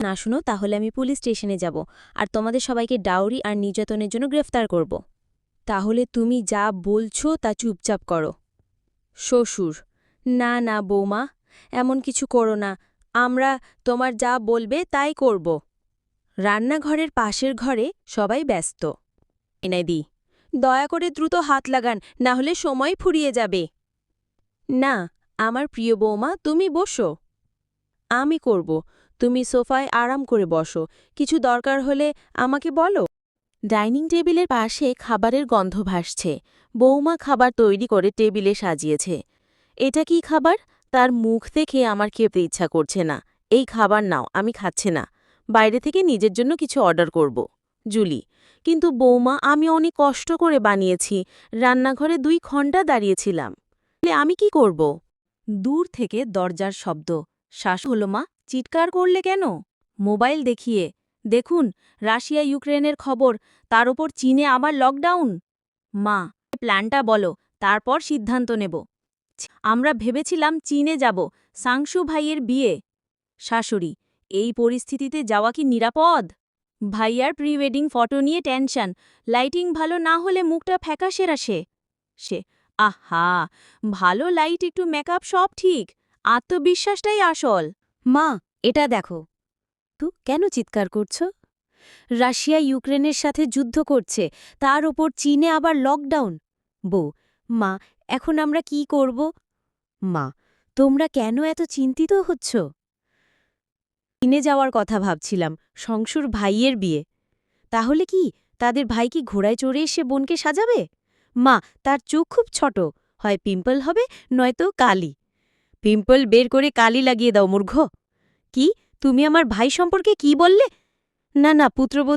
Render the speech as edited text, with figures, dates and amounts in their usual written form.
না শুনো তাহলে আমি পুলিশ স্টেশনে যাব আর তোমাদের সবাইকে ডাউরি আর নির্যাতনের জন্য গ্রেফতার করব। তাহলে তুমি যা বলছো তা চুপচাপ করো। শ্বশুর: না না বৌমা, এমন কিছু করো না, আমরা তোমার যা বলবে তাই করব। রান্নাঘরের পাশের ঘরে সবাই ব্যস্ত। এনাদি: দয়া করে দ্রুত হাত লাগান, না হলে সময় ফুরিয়ে যাবে। না, আমার প্রিয় বৌমা, তুমি বসো। আমি করব, তুমি সোফায় আরাম করে বসো, কিছু দরকার হলে আমাকে বলো। ডাইনিং টেবিলের পাশে খাবারের গন্ধ ভাসছে। বৌমা খাবার তৈরি করে টেবিলে সাজিয়েছে। এটা কি খাবার? তার মুখ দেখে আমার খেতে ইচ্ছা করছে না। এই খাবার নাও, আমি খাচ্ছে না। বাইরে থেকে নিজের জন্য কিছু অর্ডার করব। জুলি: কিন্তু বৌমা, আমি অনেক কষ্ট করে বানিয়েছি, রান্নাঘরে 2 ঘণ্টা দাঁড়িয়েছিলাম। আমি কি করব? দূর থেকে দরজার শব্দ। শ্বাস হলো। মা, চিৎকার করলে কেন? মোবাইল দেখিয়ে দেখুন, রাশিয়া ইউক্রেনের খবর, তার ওপর চীনে আবার লকডাউন। মা, প্ল্যানটা বলো, তারপর সিদ্ধান্ত নেব। আমরা ভেবেছিলাম চীনে যাব, সাংশু ভাইয়ের বিয়ে। শাশুড়ি: এই পরিস্থিতিতে যাওয়া কি নিরাপদ? ভাইয়ার প্রি ওয়েডিং ফটো নিয়ে টেনশন, লাইটিং ভালো না হলে মুখটা ফ্যাকাশে আসে। সে: আহা, ভালো লাইট, একটু মেকআপ, সব ঠিক, আত্মবিশ্বাসটাই আসল। মা, এটা দেখো। কেন চিৎকার করছো? রাশিয়া ইউক্রেনের সাথে যুদ্ধ করছে, তার ওপর চীনে আবার লকডাউন। বউ: মা, এখন আমরা কি করব? মা: তোমরা কেন এত চিন্তিত হচ্ছ? চীনে যাওয়ার কথা ভাবছিলাম, সংশুর ভাইয়ের বিয়ে। তাহলে কি তাদের ভাই কি ঘোড়ায় চড়ে এসে বোনকে সাজাবে? মা, তার চোখ খুব ছোট, হয় পিম্পল হবে, নয়তো কালি। পিম্পল বের করে কালি লাগিয়ে দাও, মূর্খ। কি? তুমি আমার ভাই সম্পর্কে কি বললে? না না, পুত্রবধূ